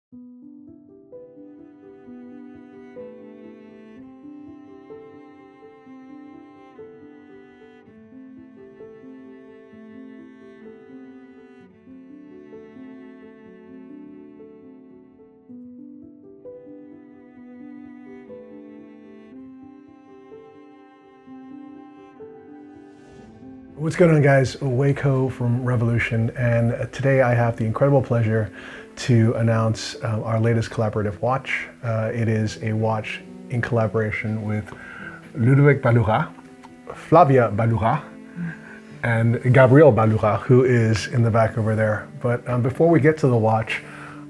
What's going on, guys? Waco from Revolution, and today I have the incredible pleasure to announce our latest collaborative watch. It is a watch in collaboration with Ludovic Ballura, Flavia Ballura, and Gabriel Ballura, who is in the back over there. But before we get to the watch,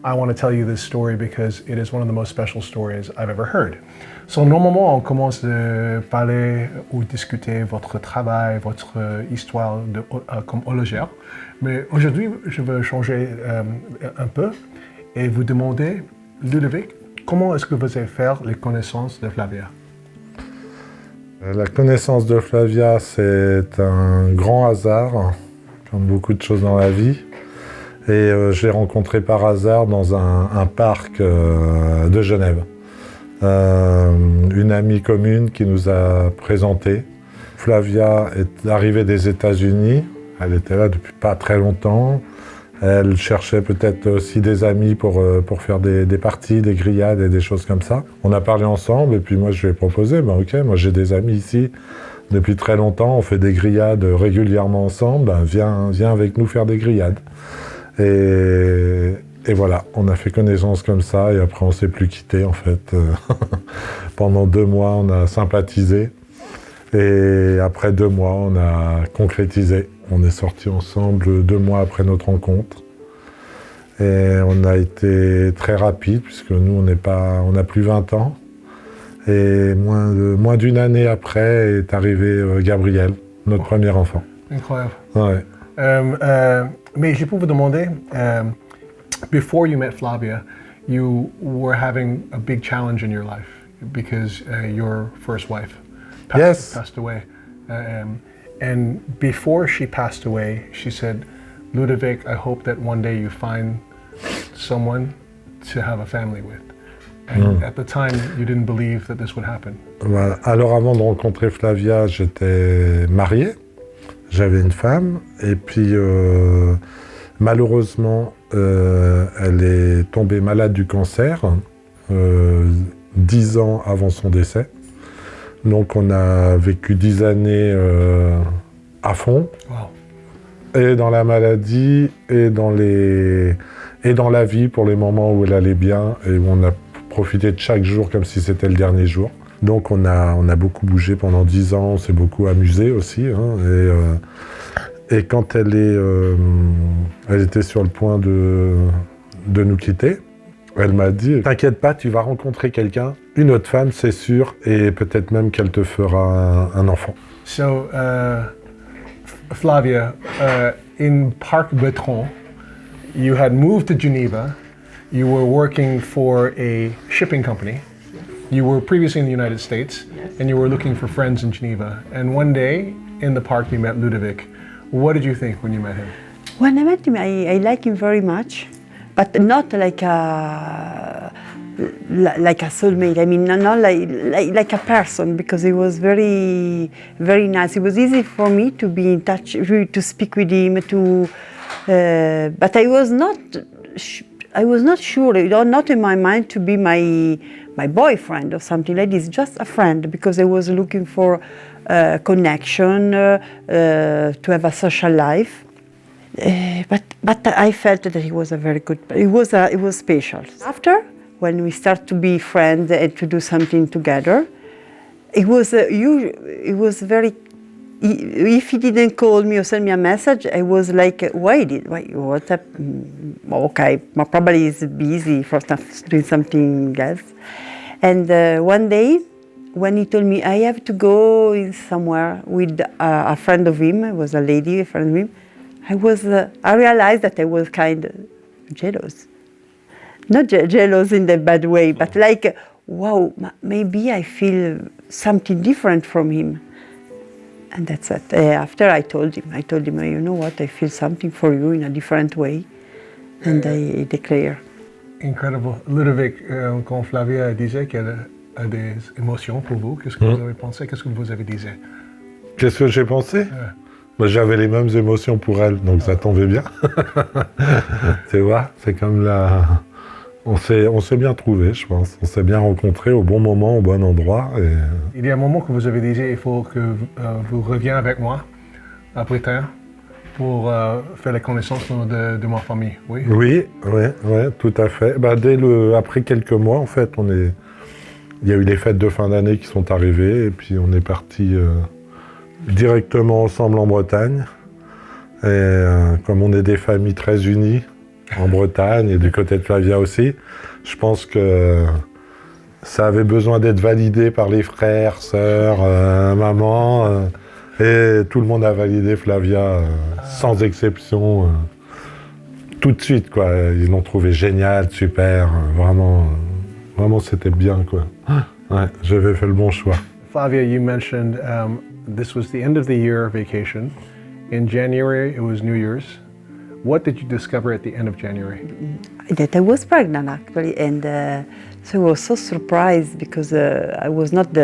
I want to tell you this story because it is one of the most special stories I've ever heard. So normalement, on commence de parler ou discuter votre travail, votre histoire comme horlogère. Mais aujourd'hui, je veux changer un peu et vous demander, Ludovic, comment est-ce que vous avez fait les connaissances de Flavia? La connaissance de Flavia, c'est un grand hasard, comme beaucoup de choses dans la vie. Et je l'ai rencontrée par hasard dans un parc de Genève. Une amie commune qui nous a présenté. Flavia est arrivée des États-Unis. Elle était là depuis pas très longtemps. Elle cherchait peut-être aussi des amis pour faire des parties, des grillades et des choses comme ça. On a parlé ensemble et puis moi je lui ai proposé, ok, moi j'ai des amis ici depuis très longtemps, on fait des grillades régulièrement ensemble, viens avec nous faire des grillades. Et voilà, on a fait connaissance comme ça et après on s'est plus quittés en fait. Pendant 2 mois on a sympathisé et après 2 mois on a concrétisé. On est sortis ensemble 2 mois après notre rencontre et on a été très rapide puisque nous on n'a plus 20 ans et moins d'une année après est arrivé Gabriel, notre premier enfant. Incroyable. Ouais. Mais je peux vous demander, before you met Flavia, you were having a big challenge in your life because your first wife passed away. And before she passed away, she said, Ludovic, I hope that one day you find someone to have a family with. And at the time, you didn't believe that this would happen. Voilà. Alors avant de rencontrer Flavia, j'étais marié. J'avais une femme et puis malheureusement elle est tombée malade du cancer 10 ans avant son décès. Donc on a vécu 10 années à fond. Wow. Et dans la maladie et dans la vie pour les moments où elle allait bien et où on a profité de chaque jour comme si c'était le dernier jour. Donc on a beaucoup bougé pendant 10 ans, on s'est beaucoup amusé aussi. Hein, et quand elle était sur le point de nous quitter, elle m'a dit « T'inquiète pas, tu vas rencontrer quelqu'un, une autre femme, c'est sûr, et peut-être même qu'elle te fera un enfant. » So, Flavia, in Parc Bertrand, you had moved to Geneva, you were working for a shipping company. You were previously in the United States, and you were looking for friends in Geneva. And one day, in the park, you met Ludovic. What did you think when you met him? When I met him, I like him very much, but not like a soulmate. I mean, not like a person, because he was very, very nice. It was easy for me to be in touch, to speak with him, but I was not sure, not in my mind to be my boyfriend or something like this, just a friend, because I was looking for connection, to have a social life. But I felt that he was a very good, it was special. After, when we start to be friends and to do something together, it was very, if he didn't call me or send me a message, I was like, what happened? Okay, probably he's busy for doing something else. And one day, when he told me I have to go somewhere with a friend of him, it was a lady, a friend of him, I realized that I was kind of jealous. Not jealous in the bad way, but like, wow, maybe I feel something different from him. And that's it. After I told him, you know what, I feel something for you in a different way. And I declare. Incredible. Ludovic, quand Flavia disait qu'elle a des émotions pour vous, qu'est-ce que vous avez pensé? Qu'est-ce que vous avez dit? Qu'est-ce que j'ai pensé? Bah, j'avais les mêmes émotions pour elle, donc ça tombait bien. Tu vois, c'est comme la... On s'est bien trouvés, je pense. On s'est bien rencontrés au bon moment, au bon endroit. Et... Il y a un moment que vous avez dit, il faut que vous reveniez avec moi à Bretagne pour faire la connaissance de ma famille, oui? Oui, tout à fait. Bah, après quelques mois, en fait, il y a eu les fêtes de fin d'année qui sont arrivées, et puis on est partis directement ensemble en Bretagne. Et comme on est des familles très unies en Bretagne, et du côté de Flavia aussi, je pense que ça avait besoin d'être validé par les frères, sœurs, maman, et tout le monde a validé Flavia sans exception, tout de suite, quoi. Ils l'ont trouvé génial, super, vraiment c'était bien, quoi. Ouais, j'avais fait le bon choix. Flavia, you mentioned this was the end of the year vacation. In January, it was New Year's. What did you discover at the end of January? That I was pregnant actually, and so I was so surprised because I was not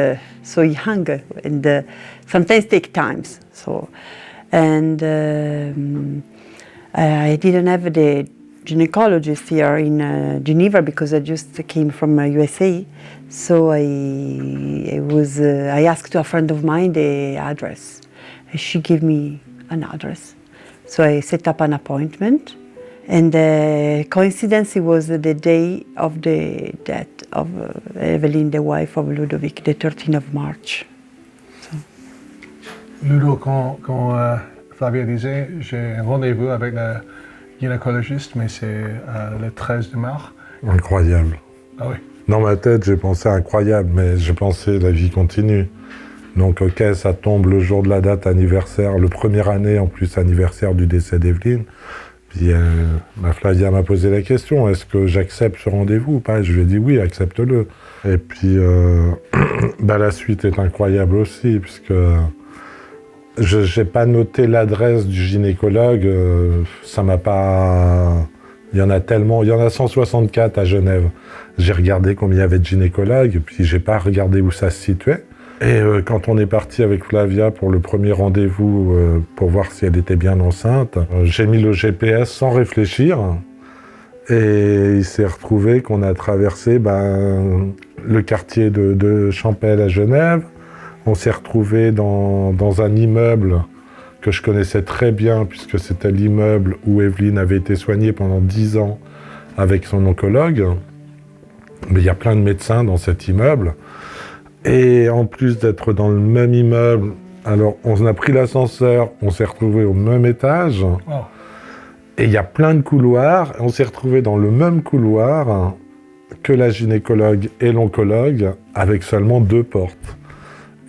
so young, and sometimes take times. So, and I didn't have the gynecologist here in Geneva because I just came from USA. So I asked a friend of mine the address, and she gave me an address. So I set up an appointment, and the coincidence, it was the day of the death of Evelyn, the wife of Ludovic, the 13th of March. So. Ludo, quand Flavia disait, j'ai un rendez-vous avec le gynécologiste, mais c'est le 13 de mars. Incroyable. Ah oui. Dans ma tête, j'ai pensé incroyable, mais j'ai pensé la vie continue. Donc ok, ça tombe le jour de la date anniversaire, le premier année en plus anniversaire du décès d'Evelyne. Puis Flavia m'a posé la question, est-ce que j'accepte ce rendez-vous ou pas? Je lui ai dit oui, accepte-le. Et puis la suite est incroyable aussi, puisque je n'ai pas noté l'adresse du gynécologue, ça m'a pas... Il y en a tellement, il y en a 164 à Genève. J'ai regardé combien il y avait de gynécologues, puis j'ai pas regardé où ça se situait. Et quand on est parti avec Flavia pour le premier rendez-vous pour voir si elle était bien enceinte, j'ai mis le GPS sans réfléchir. Et il s'est retrouvé qu'on a traversé le quartier de Champel à Genève. On s'est retrouvé dans un immeuble que je connaissais très bien, puisque c'était l'immeuble où Evelyne avait été soignée pendant 10 ans avec son oncologue. Mais il y a plein de médecins dans cet immeuble. Et en plus d'être dans le même immeuble, alors on a pris l'ascenseur, on s'est retrouvé au même étage. Oh. Et il y a plein de couloirs. On s'est retrouvé dans le même couloir que la gynécologue et l'oncologue, avec seulement 2 portes.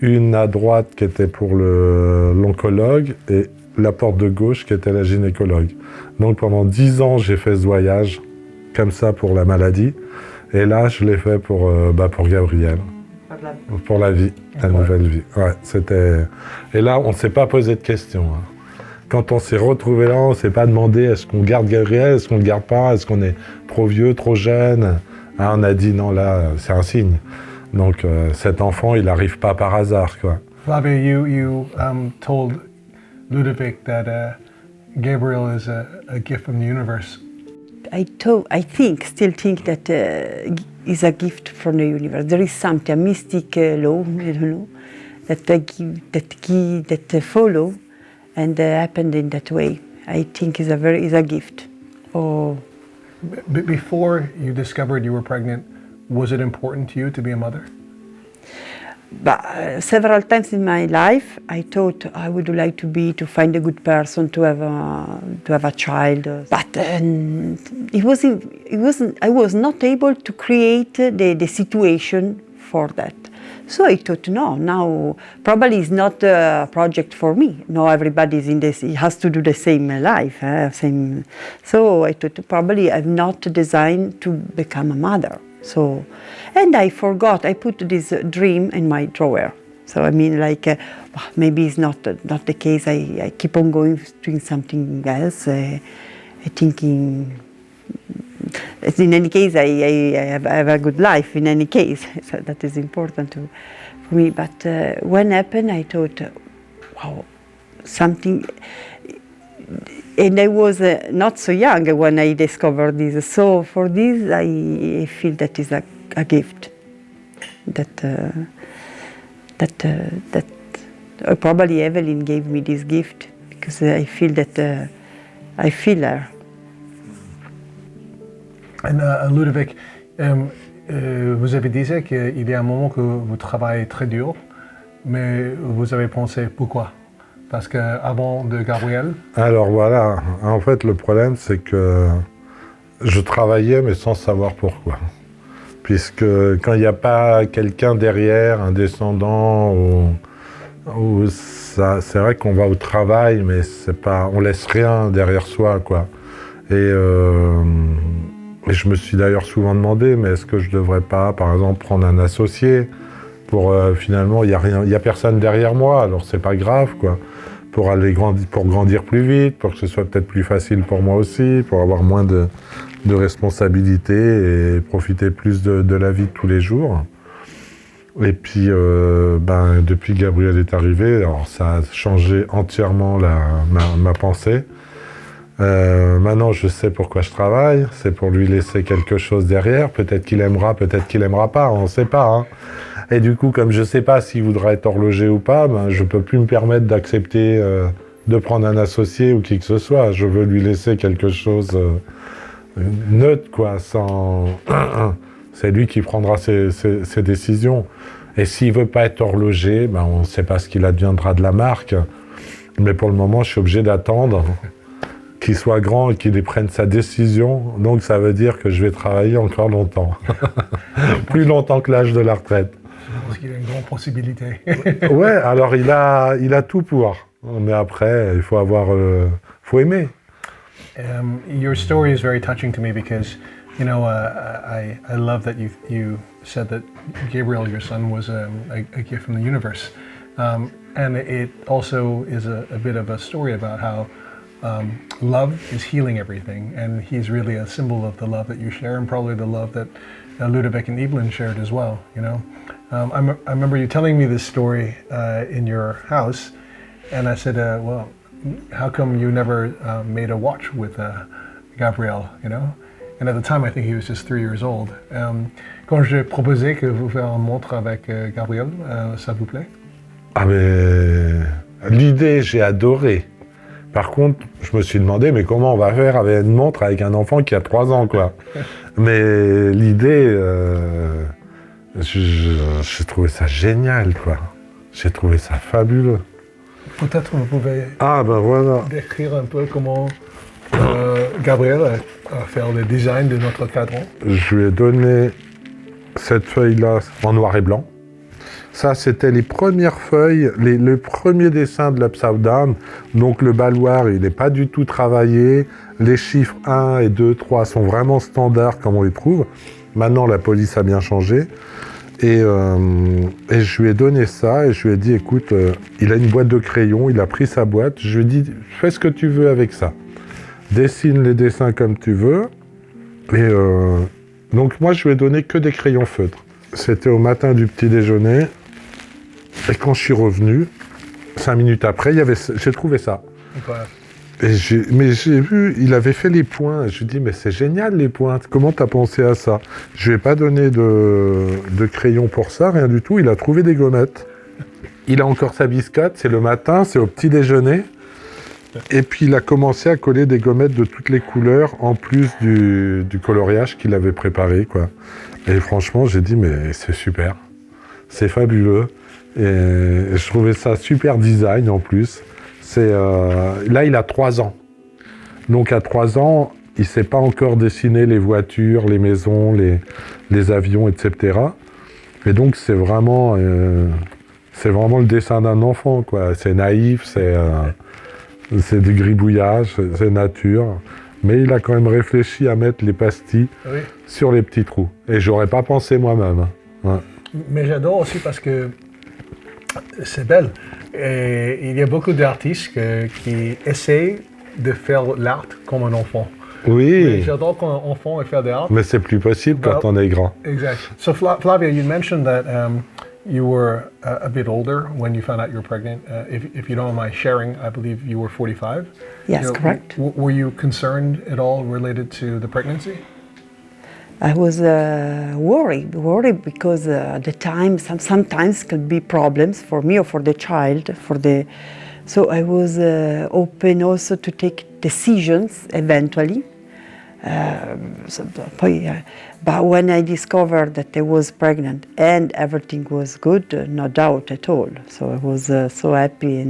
Une à droite qui était pour l'oncologue et la porte de gauche qui était la gynécologue. Donc pendant 10 ans, j'ai fait ce voyage comme ça pour la maladie. Et là, je l'ai fait pour Gabriel. Pour la vie, la nouvelle vie. Ouais, c'était... Et là, on ne s'est pas posé de questions. Hein. Quand on s'est retrouvés là, on ne s'est pas demandé est-ce qu'on garde Gabriel, est-ce qu'on ne le garde pas, est-ce qu'on est trop vieux, trop jeune. Ah, on a dit non, là, c'est un signe. Donc cet enfant, il n'arrive pas par hasard, quoi. Flavia, you told Ludovic that Gabriel is a gift from the universe. Still think that is a gift from the universe. There is something, a mystic law, I don't know, that follow and happened in that way. I think is a gift. Oh. Before you discovered you were pregnant, was it important to you to be a mother? But several times in my life, I thought I would like to find a good person to have a child. But I was not able to create the situation for that. So I thought, no, now probably it's not a project for me. No, everybody's in this, he has to do the same life, same. So I thought probably I'm not designed to become a mother. So, and I forgot, I put this dream in my drawer. So I mean, maybe it's not the case. I keep on going, doing something else, thinking. in any case, I have a good life. In any case, so that is important for me. But when happened, I thought, wow, something. And I was not so young when I discovered this. So for this, I feel that is a gift. That probably Evelyn gave me this gift because I feel that I feel her. And Ludovic, vous avez dit qu'il y a un moment que vous travaillez très dur, mais vous avez pensé pourquoi? Parce qu'avant de Gabriel... Alors voilà, en fait le problème c'est que je travaillais mais sans savoir pourquoi. Puisque quand il n'y a pas quelqu'un derrière, un descendant, ou ça, c'est vrai qu'on va au travail mais c'est pas, on laisse rien derrière soi, quoi. Et je me suis d'ailleurs souvent demandé, mais est-ce que je devrais pas, par exemple, prendre un associé pour finalement, il y a personne derrière moi, alors c'est pas grave, quoi. Pour grandir plus vite, pour que ce soit peut-être plus facile pour moi aussi, pour avoir moins de responsabilités et profiter plus de la vie de tous les jours. Et puis, depuis que Gabriel est arrivé, alors ça a changé entièrement ma pensée. Maintenant, je sais pourquoi je travaille, c'est pour lui laisser quelque chose derrière. Peut-être qu'il aimera, peut-être qu'il aimera pas, on ne sait pas. Hein. Et du coup, comme je ne sais pas s'il voudra être horloger ou pas, je ne peux plus me permettre d'accepter de prendre un associé ou qui que ce soit. Je veux lui laisser quelque chose neutre, quoi, sans... C'est lui qui prendra ses décisions. Et s'il ne veut pas être horloger, on ne sait pas ce qu'il adviendra de la marque. Mais pour le moment, je suis obligé d'attendre qu'il soit grand et qu'il prenne sa décision. Donc ça veut dire que je vais travailler encore longtemps. Plus longtemps que l'âge de la retraite. Parce qu'il a une grande possibilité. Ouais, alors il a tout pour. Mais après, il faut faut aimer. Your story is very touching to me because, you know, I love that you said that Gabriel, your son, was a gift from the universe. And it also is a bit of a story about how love is healing everything, and he's really a symbol of the love that you share, and probably the love that Ludovic and Evelyn shared as well. You know, I remember you telling me this story in your house, and I said, "Well, how come you never made a watch with Gabriel?" You know, and at the time I think he was just 3 years old. Quand j'ai proposé que vous fassiez une montre avec Gabriel, ça vous plaît? Ah mais l'idée, j'ai adoré. Par contre, je me suis demandé, mais comment on va faire avec une montre avec un enfant qui a 3 ans, quoi. Mais l'idée, j'ai trouvé ça génial, quoi. J'ai trouvé ça fabuleux. Peut-être vous pouvez voilà. décrire un peu comment Gabriel a fait le design de notre cadran. Je lui ai donné cette feuille-là en noir et blanc. Ça, c'était les premières feuilles, le premier dessin de l'Upside Down. Donc le baloir, il n'est pas du tout travaillé. Les chiffres 1 et 2, 3 sont vraiment standards comme on les trouve. Maintenant, la police a bien changé. Et je lui ai donné ça et je lui ai dit, écoute, il a une boîte de crayons, il a pris sa boîte. Je lui ai dit, fais ce que tu veux avec ça. Dessine les dessins comme tu veux. Et donc moi, je lui ai donné que des crayons feutres. C'était au matin du petit déjeuner. Et quand je suis revenu, 5 minutes après, j'ai trouvé ça. Incroyable. Mais j'ai vu, il avait fait les points. Je lui ai dit, mais c'est génial les points. Comment t'as pensé à ça? Je lui ai pas donné de crayon pour ça, rien du tout. Il a trouvé des gommettes. Il a encore sa biscotte, c'est le matin, c'est au petit déjeuner. Et puis il a commencé à coller des gommettes de toutes les couleurs, en plus du coloriage qu'il avait préparé, quoi. Et franchement, j'ai dit, mais c'est super. C'est fabuleux. Et je trouvais ça super design en plus. Là, il a 3 ans. Donc à 3 ans, il ne sait pas encore dessiner les voitures, les maisons, les avions, etc. Et donc c'est vraiment le dessin d'un enfant, quoi. C'est naïf, c'est du gribouillage, c'est nature. Mais il a quand même réfléchi à mettre les pastilles sur les petits trous. Et j'aurais pas pensé moi-même. Ouais. Mais j'adore aussi parce que c'est belle. Et il y a beaucoup d'artistes qui essaient de faire l'art comme un enfant. Oui, j'adore quand enfant et faire des arts. mais c'est plus possible quand on est grand. Exact. So Flavia, you mentioned that you were a bit older when you found out you were pregnant. If you don't mind sharing, I believe you were 45. Yes, correct. Were you concerned at all related to the pregnancy? I was worried because at the time sometimes could be problems for me or for the child. So I was open also to take decisions eventually. But when I discovered that I was pregnant and everything was good, no doubt at all. So I was so happy,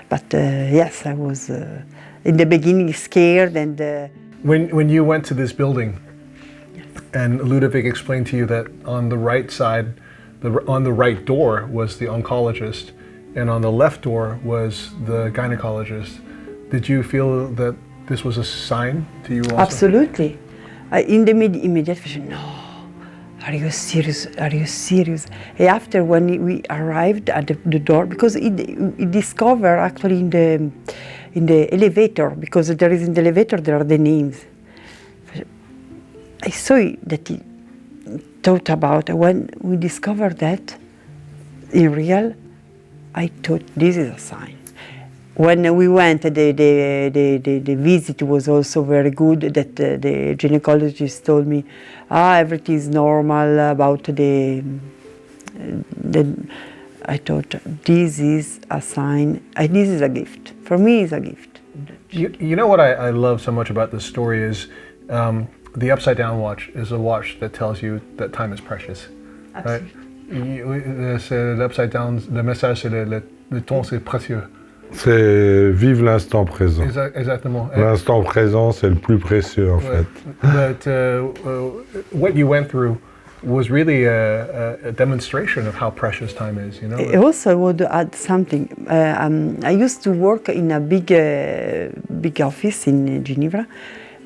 but yes, I was in the beginning scared and. When you went to this building, and Ludovic explained to you that on the right side, on the right door was the oncologist, and on the left door was the gynecologist. Did you feel that this was a sign to you also? Absolutely. In the immediate vision, no. Are you serious? Are you serious? And after when we arrived at the door, because he discovered actually in the elevator, because there is in the elevator there are the names. I saw that he thought about when we discovered that in real. I thought this is a sign. When we went, the visit was also very good. That the gynecologist told me, everything is normal about the. I thought this is a sign. This is a gift. For me, it's a gift. You know what I love so much about this story is the Upside Down watch is a watch that tells you that time is precious. Right? C'est l'Upside Down. Le message, c'est le temps, c'est précieux. C'est vive l'instant présent. Exactement. L'instant présent, c'est le plus précieux en fait. But what you went through was really a demonstration of how precious time is. You know. Also, I would add something. I used to work in a big office in Geneva,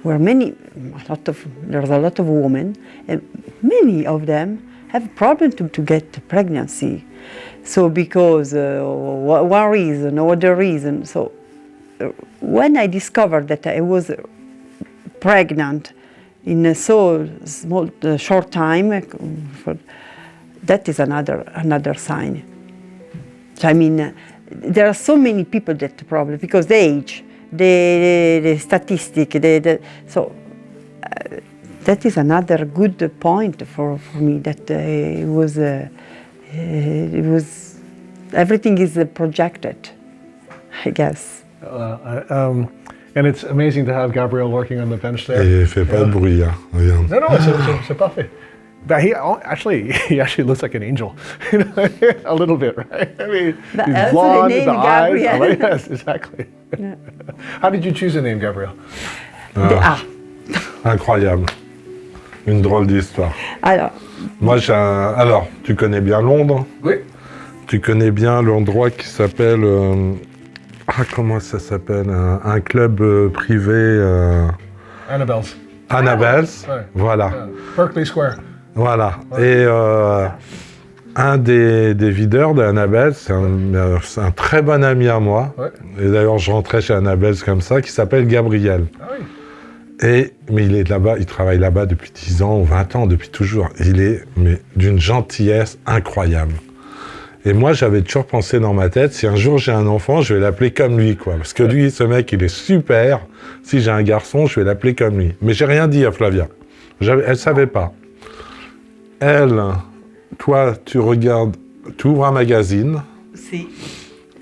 where there's a lot of women, and many of them have a problem to get pregnancy. So because one reason or the reason. So when I discovered that I was pregnant in a so small, short time, that is another sign. So I mean, there are so many people that problem because the age, the statistic, that is another good point for me that it was everything is projected, I guess. And it's amazing to have Gabriel working on the bench there. Et il fait pas de bruit, hein. Regarde. No, c'est parfait. But he actually looks like an angel, a little bit, right? I mean, he's blonde, the eyes. Yes, exactly. Yeah. How did you choose the name, Gabriel? Incroyable. Une drôle d'histoire. Alors. Moi, alors, tu connais bien Londres? Oui. Tu connais bien l'endroit qui s'appelle... comment ça s'appelle? Un club privé... Annabelle's. Annabelle's, ouais. Voilà. Berkeley Square. Voilà. Ouais. Et un des videurs de Annabelle's, c'est un très bon ami à moi. Ouais. Et d'ailleurs, je rentrais chez Annabelle's comme ça, qui s'appelle Gabriel. Ah oui. Mais il est là-bas, il travaille là-bas depuis 10 ans ou 20 ans, depuis toujours. Il est d'une gentillesse incroyable. Et moi, j'avais toujours pensé dans ma tête, si un jour j'ai un enfant, je vais l'appeler comme lui, quoi. Parce que lui, ce mec, il est super. Si j'ai un garçon, je vais l'appeler comme lui. Mais j'ai rien dit à Flavia. Elle savait pas. Elle, toi, tu regardes, tu ouvres un magazine. Si.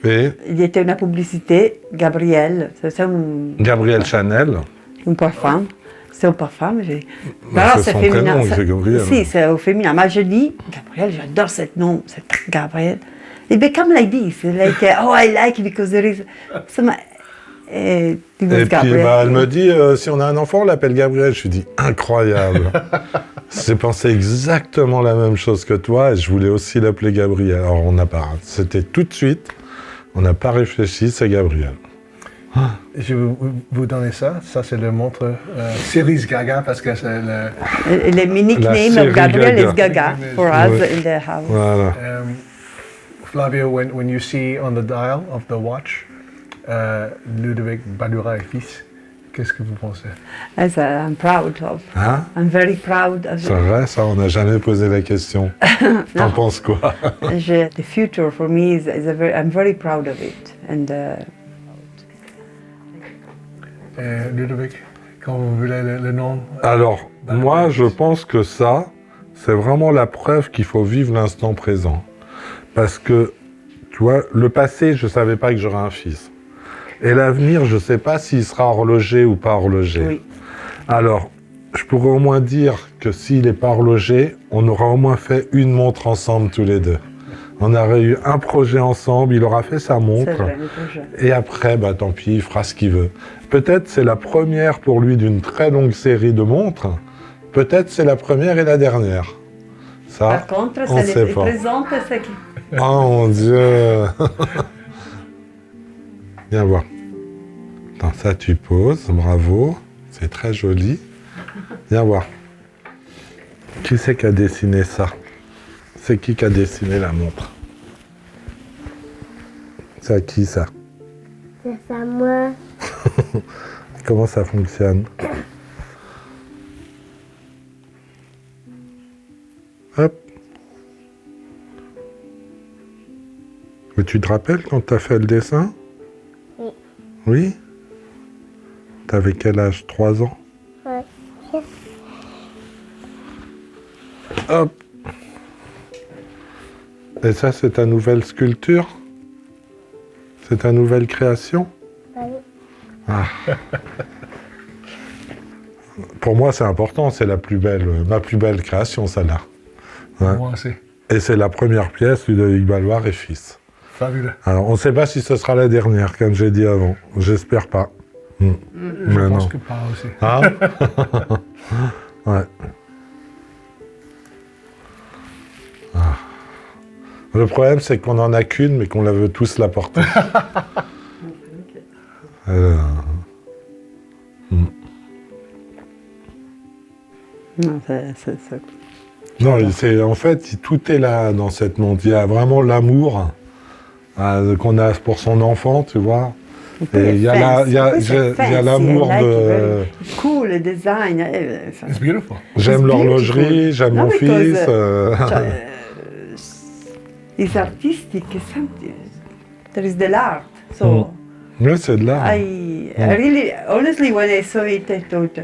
Et il y était une publicité, Gabriel, c'est ça Gabriel Chanel. Un parfum. C'est un parfum, mais c'est son féminin. Prénom, c'est Gabriel. Si, c'est au féminin. Mais je dis, Gabriel, j'adore ce nom, c'est Gabriel. It become like this, like, I like it because there is some... Et puis elle me dit, si on a un enfant, on l'appelle Gabriel. Je lui dis, incroyable. J'ai pensé exactement la même chose que toi et je voulais aussi l'appeler Gabriel. Alors on n'a pas, c'était tout de suite, on n'a pas réfléchi, c'est Gabriel. Je vais vous donner ça. Ça, c'est le montre Cerise Gaga parce que c'est le... The nickname of Gabriel is Gaga for us in the house. Voilà. Flavio, when you see on the dial of the watch Ludovic Badura et fils, Qu'est-ce que vous pensez? I'm proud of. Hein? I'm very proud of C'est vrai, ça, on n'a jamais posé la question. T'en penses quoi? The future for me I'm very proud of it. And Ludovic, quand vous voulez le nom? Alors, moi, je pense que ça, c'est vraiment la preuve qu'il faut vivre l'instant présent. Parce que, tu vois, le passé, je ne savais pas que j'aurais un fils. Et l'avenir, je ne sais pas s'il sera horloger ou pas horloger. oui. Alors, je pourrais au moins dire que s'il n'est pas horloger, on aura au moins fait une montre ensemble tous les deux. On aurait eu un projet ensemble, il aura fait sa C'est montre. vrai, le projet. Et après, bah, tant pis, il fera ce qu'il veut. Peut-être c'est la première pour lui d'une très longue série de montres. Peut-être c'est la première et la dernière. Ça, Par contre, on ça sait les pas. présente, c'est qui? Oh mon Dieu. Viens voir. Attends, ça tu poses, bravo. C'est très joli. Viens voir. Qui c'est qui a dessiné ça? C'est qui a dessiné la montre? C'est à qui ça? C'est à moi. Comment ça fonctionne? Hop. Mais tu te rappelles quand tu as fait le dessin? Oui. Oui? T'avais quel âge? 3 ans? Ouais. Hop. Et ça, c'est ta nouvelle sculpture? C'est ta nouvelle création? Oui. Ah. Pour moi, c'est important, c'est la plus belle, ma plus belle création, celle-là. Ouais. Moi aussi. Et c'est la première pièce de Ludovic Balloire et fils. Fabuleux. Alors, on ne sait pas si ce sera la dernière, comme j'ai dit avant. J'espère pas. Je Mais pense non. que pas aussi. Hein? Ouais. Ah. Le problème, c'est qu'on n'en a qu'une, mais qu'on la veut tous la porter. Non, Non, en fait, tout est là dans cette montre. Il y a vraiment l'amour qu'on a pour son enfant, tu vois. Et il y a l'amour de... Cool, le design. It's beautiful. J'aime l'horlogerie, j'aime mon fils. It's artistic, something. There is the art. So Mais c'est de l'art. I really, honestly, when I saw it, I thought,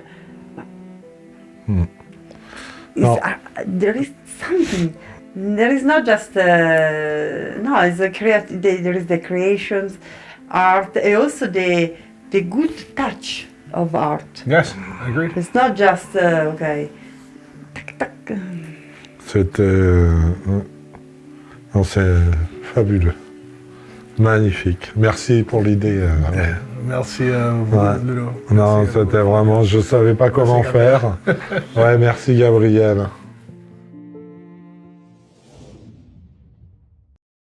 No. there is something. There is not just no. It's a there is the creations, art, and also the good touch of art. Yes, agreed. It's not just okay. Tac, tac. Non, c'est fabuleux. Magnifique. Merci pour l'idée. Merci à vous, Ouais. Ludo. Non, Merci à vous. c'était vraiment... Je ne savais pas comment Gabriel. faire. Ouais, merci Gabriel.